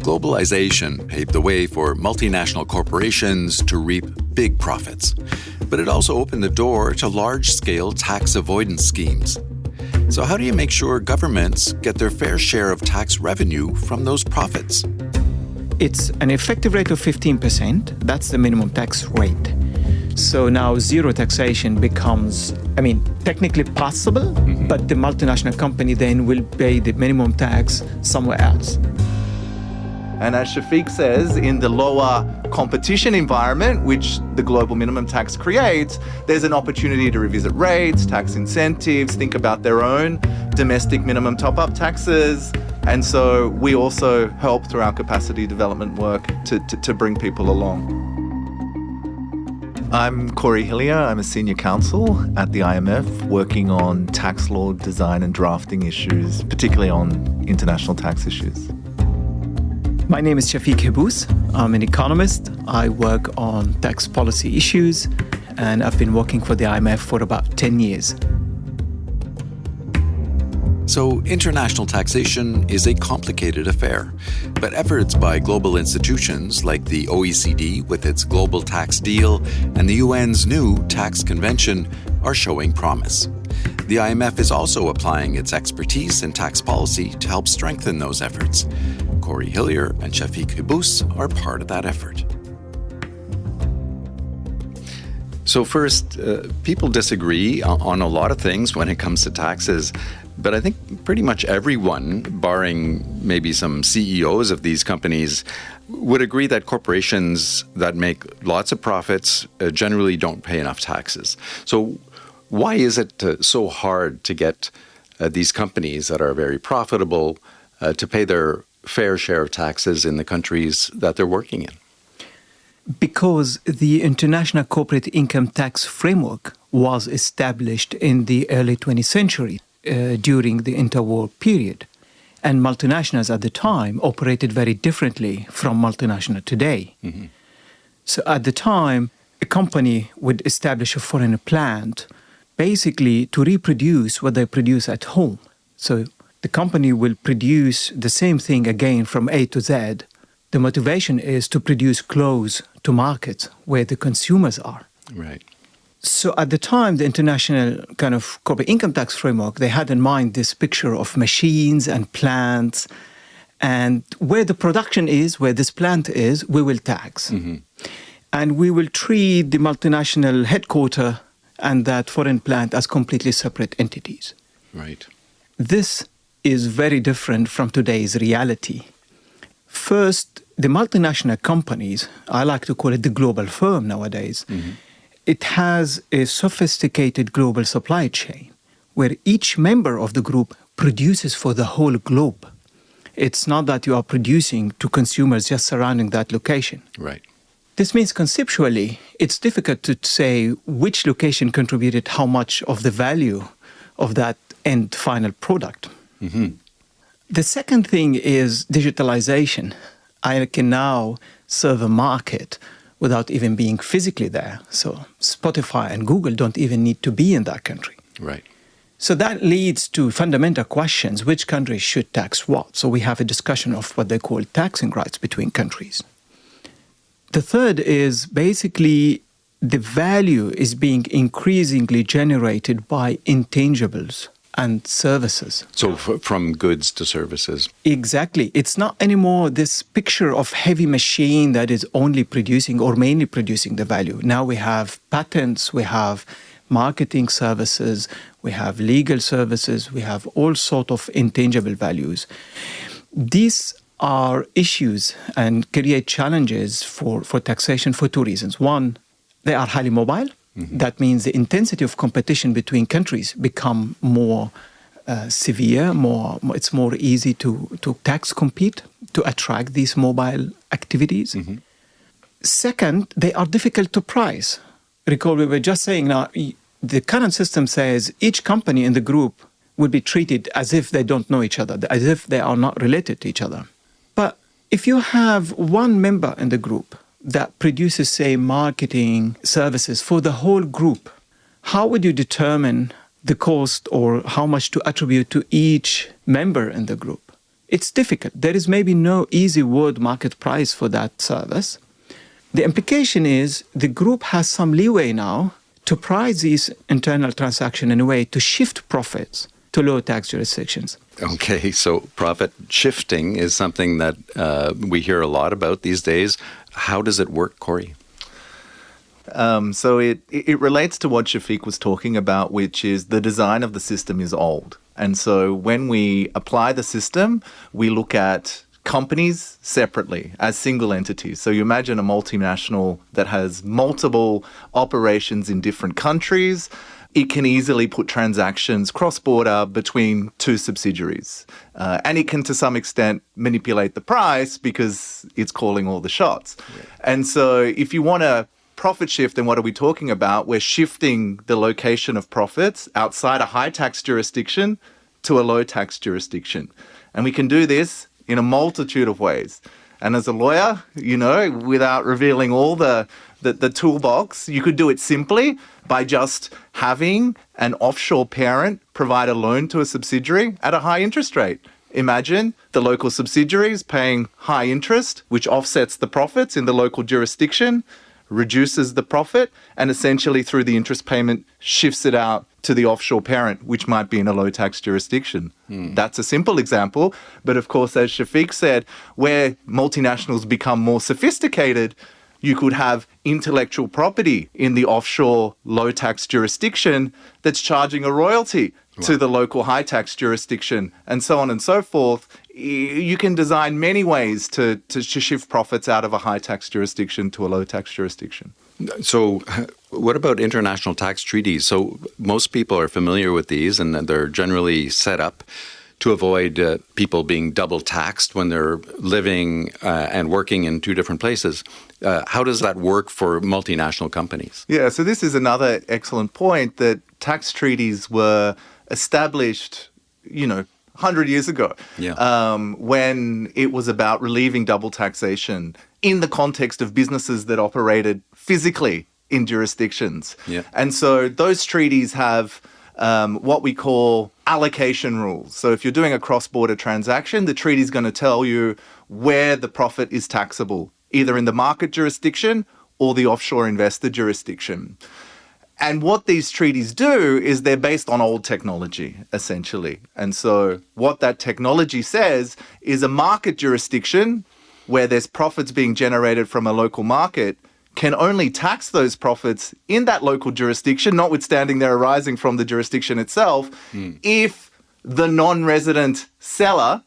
Globalization paved the way for multinational corporations to reap big profits, but it also opened the door to large-scale tax avoidance schemes. So how do you make sure governments get their fair share of tax revenue from those profits? It's an effective rate of 15%. That's the minimum tax rate. So now zero taxation becomes, technically possible, but the multinational company then will pay the minimum tax somewhere else. And as Shafik says, in the lower competition environment, which the global minimum tax creates, there's an opportunity to revisit rates, tax incentives, think about their own domestic minimum top-up taxes. And so we also help through our capacity development work to bring people along. I'm Cory Hillier. I'm a senior counsel at the IMF working on tax law design and drafting issues, particularly on international tax issues. My name is Shafik Hebous. I'm an economist. I work on tax policy issues, and I've been working for the IMF for about 10 years. So international taxation is a complicated affair, but efforts by global institutions like the OECD with its global tax deal and the UN's new tax convention are showing promise. The IMF is also applying its expertise in tax policy to help strengthen those efforts. Cory Hillier and Shafik Hebous are part of that effort. So first, people disagree on a lot of things when it comes to taxes, but I think pretty much everyone, barring maybe some CEOs of these companies, would agree that corporations that make lots of profits generally don't pay enough taxes. So why is it so hard to get these companies that are very profitable to pay their fair share of taxes in the countries that they're working in? Because the International Corporate Income Tax Framework was established in the early 20th century during the interwar period. And multinationals at the time operated very differently from multinationals today. Mm-hmm. So at the time, a company would establish a foreign plant basically to reproduce what they produce at home. So the company will produce the same thing again from A to Z. The motivation is to produce close to markets where the consumers are. Right. So at the time, the international kind of corporate income tax framework, they had in mind this picture of machines and plants. And where the production is, where this plant is, we will tax. Mm-hmm. And we will treat the multinational headquarters and that foreign plant as completely separate entities. Right. This is very different from today's reality. First, the multinational companies, I like to call it the global firm nowadays, it has a sophisticated global supply chain where each member of the group produces for the whole globe. It's not that you are producing to consumers just surrounding that location. Right. This means conceptually, it's difficult to say which location contributed how much of the value of that end final product. Mm-hmm. The second thing is digitalization. I can now serve a market without even being physically there. So Spotify and Google don't even need to be in that country. Right. So that leads to fundamental questions. Which country should tax what? So we have a discussion of what they call taxing rights between countries. The third is basically the value is being increasingly generated by intangibles and services. So from goods to services. Exactly. It's not anymore this picture of heavy machine that is only producing or mainly producing the value. Now we have patents, we have marketing services, we have legal services, we have all sorts of intangible values. These are issues and create challenges for taxation for two reasons. One, they are highly mobile. Mm-hmm. That means the intensity of competition between countries become more severe, it's more easy to tax compete, to attract these mobile activities. Mm-hmm. Second, they are difficult to price. Recall we were just saying now, the current system says each company in the group would be treated as if they don't know each other, as if they are not related to each other. But if you have one member in the group that produces, say, marketing services for the whole group, how would you determine the cost or how much to attribute to each member in the group? It's difficult. There is maybe no easy world market price for that service. The implication is the group has some leeway now to price these internal transactions in a way to shift profits to low tax jurisdictions. Okay, so profit shifting is something that we hear a lot about these days. How does it work, Cory? So it relates to what Shafik was talking about, which is the design of the system is old. And so when we apply the system, we look at companies separately as single entities. So you imagine a multinational that has multiple operations in different countries. It can easily put transactions cross-border between two subsidiaries. And it can, to some extent, manipulate the price because it's calling all the shots. Right. And so if you want to profit shift, then what are we talking about? We're shifting the location of profits outside a high tax jurisdiction to a low tax jurisdiction. And we can do this in a multitude of ways. And as a lawyer, without revealing all the toolbox, you could do it simply by just having an offshore parent provide a loan to a subsidiary at a high interest rate. Imagine the local subsidiaries paying high interest, which offsets the profits in the local jurisdiction, reduces the profit, and essentially through the interest payment shifts it out to the offshore parent, which might be in a low tax jurisdiction. That's a simple example. But of course, as Shafik said, where multinationals become more sophisticated, you could have intellectual property in the offshore low tax jurisdiction that's charging a royalty to the local high tax jurisdiction, and so on and so forth. You can design many ways to shift profits out of a high tax jurisdiction to a low tax jurisdiction. So what about international tax treaties? So most people are familiar with these, and they're generally set up to avoid people being double taxed when they're living and working in two different places. How does that work for multinational companies? Yeah, so this is another excellent point, that tax treaties were established, 100 years ago, when it was about relieving double taxation in the context of businesses that operated physically in jurisdictions. Yeah. And so those treaties have what we call allocation rules. So if you're doing a cross-border transaction, the treaty is going to tell you where the profit is taxable, either in the market jurisdiction or the offshore investor jurisdiction. And what these treaties do is they're based on old technology, essentially. And so what that technology says is a market jurisdiction where there's profits being generated from a local market can only tax those profits in that local jurisdiction, notwithstanding they're arising from the jurisdiction itself, if the non-resident seller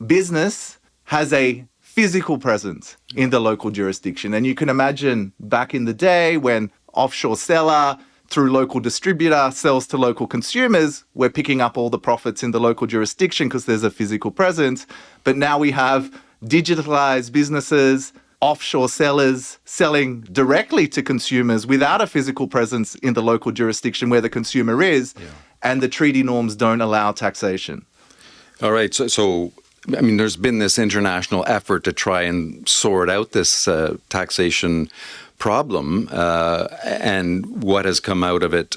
business has a physical presence in the local jurisdiction. And you can imagine back in the day when offshore seller through local distributor sells to local consumers, we're picking up all the profits in the local jurisdiction because there's a physical presence. But now we have digitalized businesses, offshore sellers selling directly to consumers without a physical presence in the local jurisdiction where the consumer is, and the treaty norms don't allow taxation. All right. So there's been this international effort to try and sort out this taxation problem, and what has come out of it,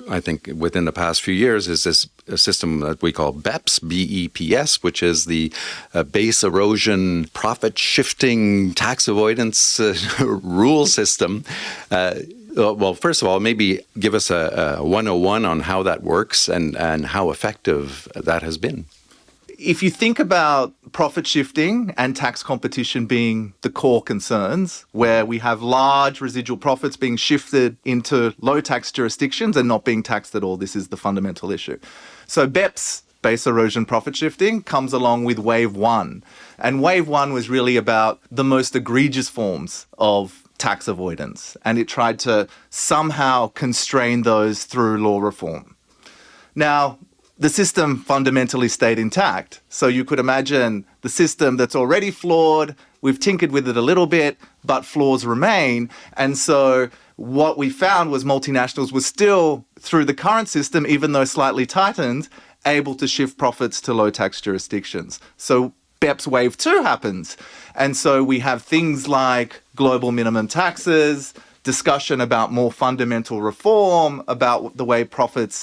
I think, within the past few years is this system that we call BEPS, B-E-P-S, which is the base erosion profit shifting tax avoidance rule system. Well, first of all, maybe give us a 101 on how that works and how effective that has been. If you think about profit shifting and tax competition being the core concerns, where we have large residual profits being shifted into low tax jurisdictions and not being taxed at all, this is the fundamental issue. So BEPS, base erosion profit shifting, comes along with wave one. And wave one was really about the most egregious forms of tax avoidance. And it tried to somehow constrain those through law reform. Now, the system fundamentally stayed intact. So you could imagine the system that's already flawed, we've tinkered with it a little bit, but flaws remain. And so what we found was multinationals were still, through the current system, even though slightly tightened, able to shift profits to low tax jurisdictions. So BEPS wave 2 happens. And so we have things like global minimum taxes, discussion about more fundamental reform, about the way profits,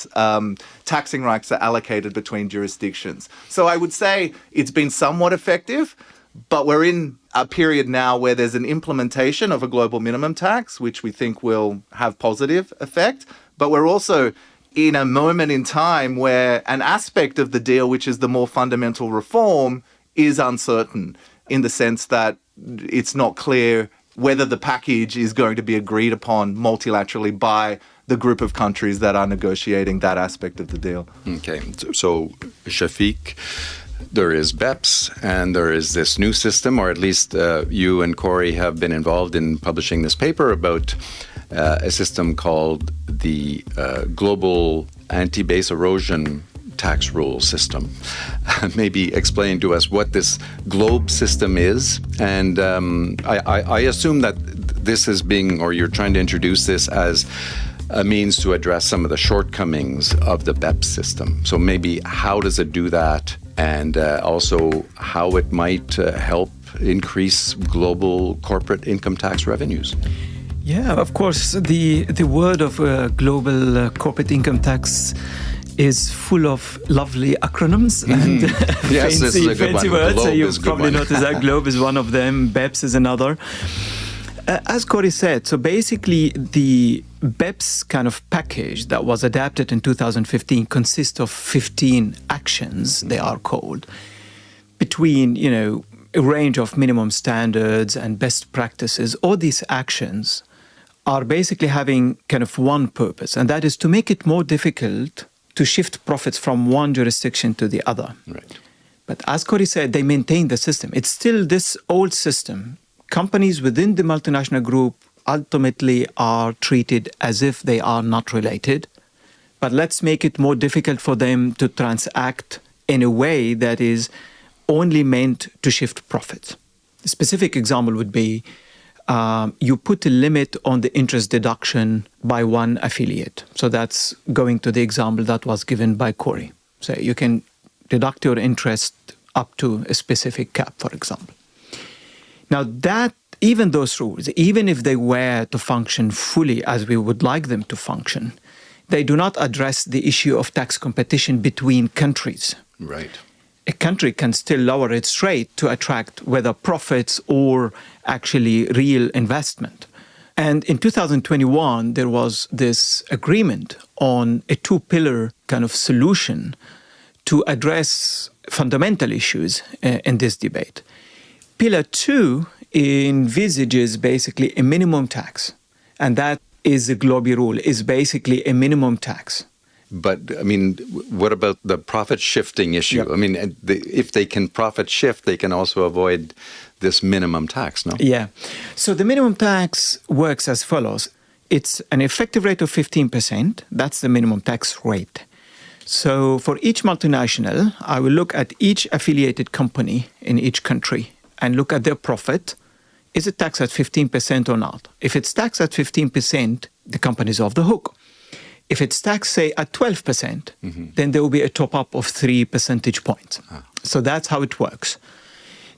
taxing rights are allocated between jurisdictions. So I would say it's been somewhat effective, but we're in a period now where there's an implementation of a global minimum tax, which we think will have positive effect. But we're also in a moment in time where an aspect of the deal, which is the more fundamental reform, is uncertain in the sense that it's not clear whether the package is going to be agreed upon multilaterally by the group of countries that are negotiating that aspect of the deal. Okay, so Shafik, there is BEPS and there is this new system, or at least you and Cory have been involved in publishing this paper about a system called the Global Anti-Base Erosion Tax Rule System. Maybe explain to us what this GLOBE system is. And I assume that this is being, or you're trying to introduce this as a means to address some of the shortcomings of the BEPS system. So maybe how does it do that? And also how it might help increase global corporate income tax revenues. Yeah, of course, the word of global corporate income tax is full of lovely acronyms and yes, this is a good fancy one. words. So you've is probably noticed that GLOBE is one of them, BEPS is another. As Cory said, so basically the BEPS kind of package that was adapted in 2015 consists of 15 actions, they are called, between, a range of minimum standards and best practices. All these actions are basically having kind of one purpose, and that is to make it more difficult to shift profits from one jurisdiction to the other. Right. But as Cory said, they maintain the system. It's still this old system. Companies within the multinational group ultimately are treated as if they are not related. But let's make it more difficult for them to transact in a way that is only meant to shift profits. A specific example would be you put a limit on the interest deduction by one affiliate. So that's going to the example that was given by Cory. So you can deduct your interest up to a specific cap, for example. Now that, even those rules, even if they were to function fully as we would like them to function, they do not address the issue of tax competition between countries. Right. A country can still lower its rate to attract whether profits or actually real investment. And in 2021, there was this agreement on a two-pillar kind of solution to address fundamental issues in this debate. Pillar 2 envisages basically a minimum tax, and that is the GLOBE rule, is basically a minimum tax. But, I mean, what about the profit shifting issue? Yep. I mean, if they can profit shift, they can also avoid this minimum tax, no? Yeah. So the minimum tax works as follows. It's an effective rate of 15%. That's the minimum tax rate. So for each multinational, I will look at each affiliated company in each country and look at their profit. Is it taxed at 15% or not? If it's taxed at 15%, the company is off the hook. If it's taxed, say, at 12%, then there will be a top-up of 3 percentage points. So that's how it works.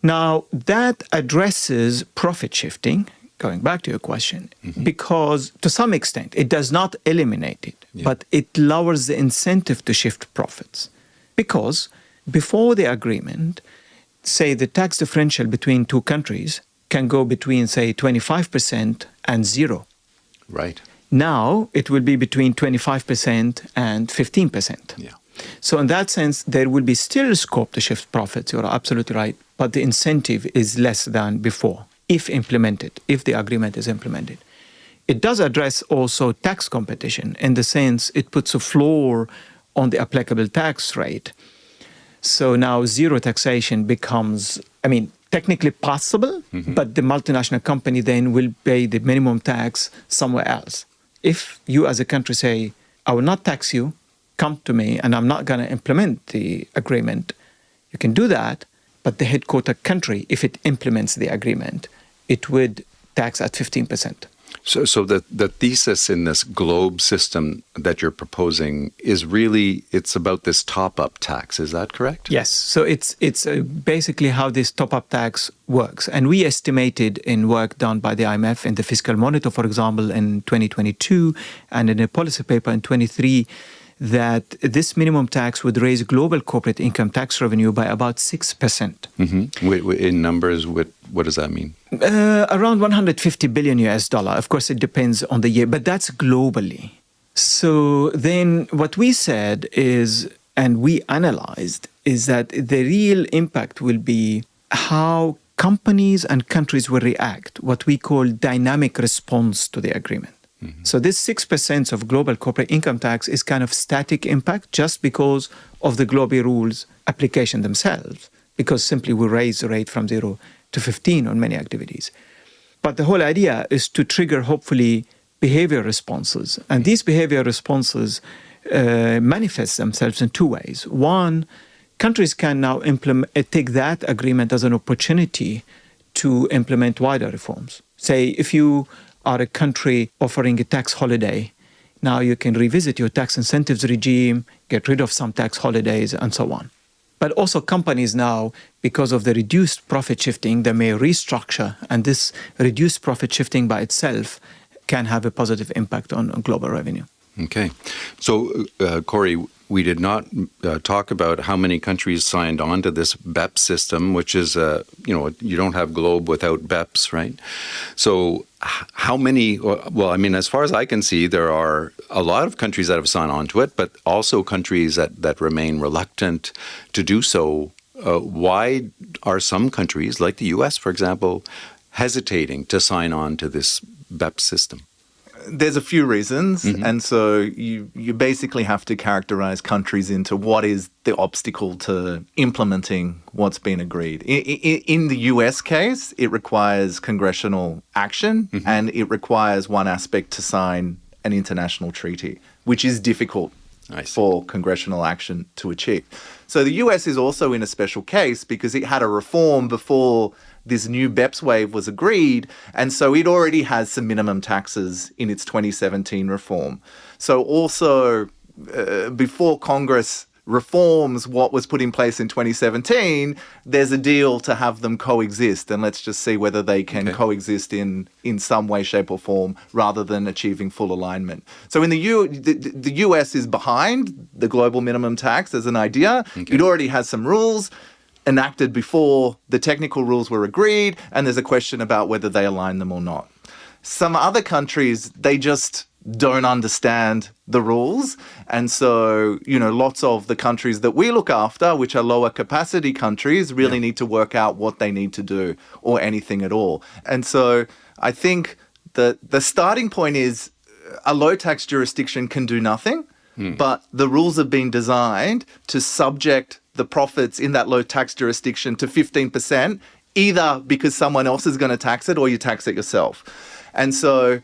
Now, that addresses profit shifting, going back to your question, because to some extent, it does not eliminate it, but it lowers the incentive to shift profits. Because before the agreement, say, the tax differential between two countries can go between, say, 25% and 0. Right. Now, it will be between 25% and 15%. Yeah. So in that sense, there will be still scope to shift profits. You're absolutely right. But the incentive is less than before, if implemented, if the agreement is implemented. It does address also tax competition in the sense it puts a floor on the applicable tax rate. So now zero taxation becomes, technically possible, but the multinational company then will pay the minimum tax somewhere else. If you as a country say, I will not tax you, come to me, and I'm not going to implement the agreement, you can do that, but the headquarter country, if it implements the agreement, it would tax at 15%. So the thesis in this globe system that you're proposing is really, it's about this top-up tax. Is that correct? Yes. So it's basically how this top-up tax works. And we estimated in work done by the IMF in the Fiscal Monitor, for example, in 2022, and in a policy paper in 23, that this minimum tax would raise global corporate income tax revenue by about 6%. Mm-hmm. In numbers, what does that mean? Around 150 billion US dollar. Of course, it depends on the year, but that's globally. So then what we said is, and we analyzed, is that the real impact will be how companies and countries will react, what we call dynamic response to the agreement. Mm-hmm. So this 6% of global corporate income tax is kind of static impact just because of the global rules application themselves, because simply we raise the rate from 0 to 15 on many activities. But the whole idea is to trigger, hopefully, behavior responses. And these behavior responses manifest themselves in two ways. One, countries can now take that agreement as an opportunity to implement wider reforms. Say, if you are a country offering a tax holiday, now you can revisit your tax incentives regime, get rid of some tax holidays, and so on. But also companies now, because of the reduced profit shifting, they may restructure, and this reduced profit shifting by itself can have a positive impact on global revenue. Okay. So, Cory, we did not talk about how many countries signed on to this BEPS system, which is, you don't have globe without BEPS, right? So how many, well, I mean, as far as I can see, there are a lot of countries that have signed on to it, but also countries that remain reluctant to do so. Why are some countries, like the US, for example, hesitating to sign on to this BEPS system? There's a few reasons, and so you basically have to characterize countries into what is the obstacle to implementing what's been agreed. In the US case, it requires congressional action, and it requires one aspect to sign an international treaty, which is difficult for congressional action to achieve. So the US is also in a special case because it had a reform before this new BEPS wave was agreed, and so it already has some minimum taxes in its 2017 reform. So also, before Congress reforms what was put in place in 2017, there's a deal to have them coexist, and let's just see whether they can coexist in some way, shape or form, rather than achieving full alignment. So in the US is behind the global minimum tax as an idea. It already has some rules enacted before the technical rules were agreed, and there's a question about whether they align them or not. Some other countries, they just don't understand the rules. And so, lots of the countries that we look after, which are lower capacity countries, really need to work out what they need to do or anything at all. And so I think that the starting point is a low tax jurisdiction can do nothing, but the rules have been designed to subject the profits in that low tax jurisdiction to 15%, either because someone else is going to tax it or you tax it yourself. And so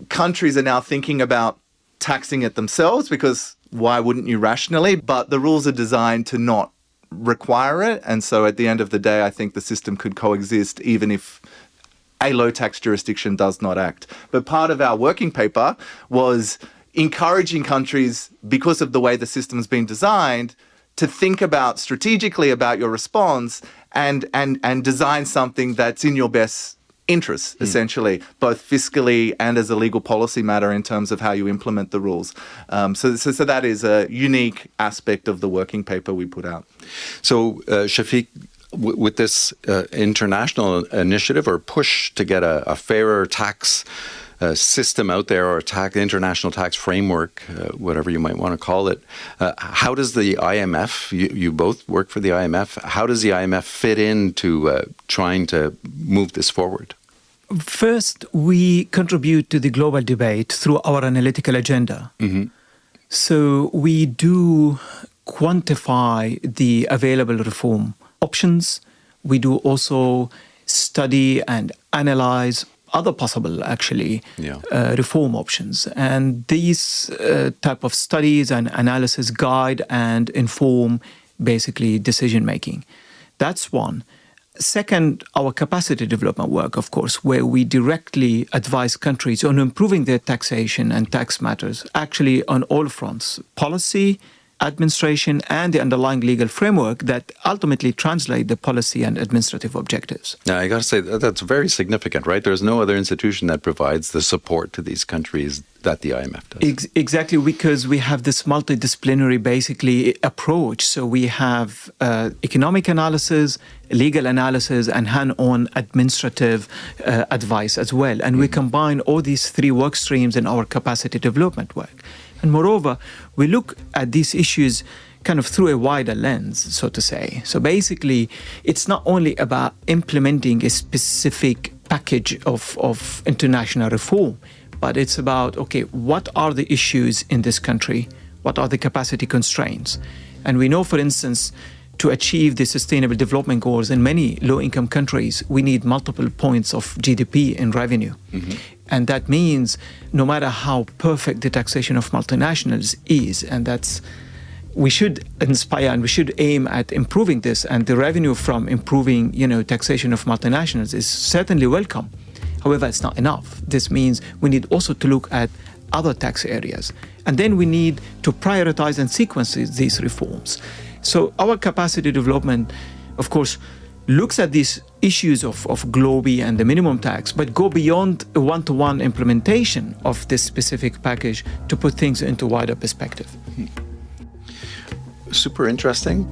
countries are now thinking about taxing it themselves, because why wouldn't you rationally? But the rules are designed to not require it. And so at the end of the day, I think the system could coexist even if a low tax jurisdiction does not act. But part of our working paper was encouraging countries, because of the way the system's been designed, to think about strategically about your response and design something that's in your best interests, essentially, both fiscally and as a legal policy matter in terms of how you implement the rules. So that is a unique aspect of the working paper we put out. So, Shafik, with this international initiative or push to get a fairer tax system out there, or international tax framework, whatever you might want to call it. How does the IMF, you both work for the IMF, how does the IMF fit into trying to move this forward? First, we contribute to the global debate through our analytical agenda. So we do quantify the available reform options. We do also study and analyze other possible, reform options. And these type of studies and analysis guide and inform, basically, decision-making. That's one. Second, our capacity development work, of course, where we directly advise countries on improving their taxation and tax matters, actually on all fronts, policy, administration, and the underlying legal framework that ultimately translate the policy and administrative objectives. Now, I got to say, that's very significant, right? There's no other institution that provides the support to these countries that the IMF does. Exactly, because we have this multidisciplinary, basically, approach. So we have economic analysis, legal analysis, and hand-on administrative advice as well. And we combine all these three work streams in our capacity development work. And moreover, we look at these issues kind of through a wider lens, so to say. So basically, it's not only about implementing a specific package of international reform, but it's about, okay, what are the issues in this country? What are the capacity constraints? And we know, for instance, to achieve the Sustainable Development Goals in many low-income countries, we need multiple points of GDP in revenue. Mm-hmm. And that means no matter how perfect the taxation of multinationals is, and that's, we should inspire and we should aim at improving this, and the revenue from improving, taxation of multinationals is certainly welcome. However, it's not enough. This means we need also to look at other tax areas. And then we need to prioritize and sequence these reforms. So our capacity development, of course, looks at these issues of GloBE and the minimum tax, but go beyond a one-to-one implementation of this specific package to put things into wider perspective. Super interesting.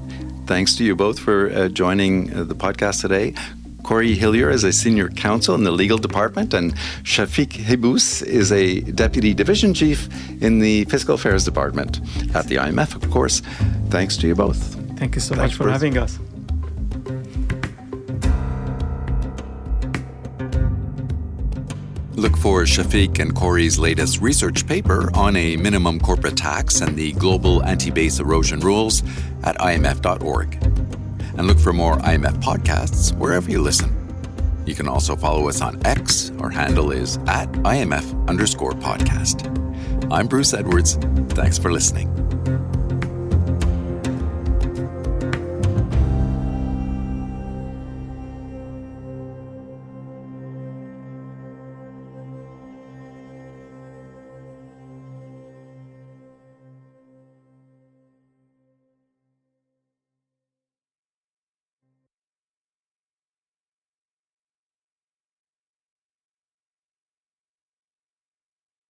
Thanks to you both for joining the podcast today. Cory Hillier is a senior counsel in the legal department, and Shafik Hebous is a deputy division chief in the fiscal affairs department at the IMF, of course. Thanks to you both. Thank you so much for having us. Look for Shafik and Cory's latest research paper on a minimum corporate tax and the global anti-base erosion rules at imf.org. And look for more IMF podcasts wherever you listen. You can also follow us on X. Our handle is @IMF_podcast. I'm Bruce Edwards. Thanks for listening.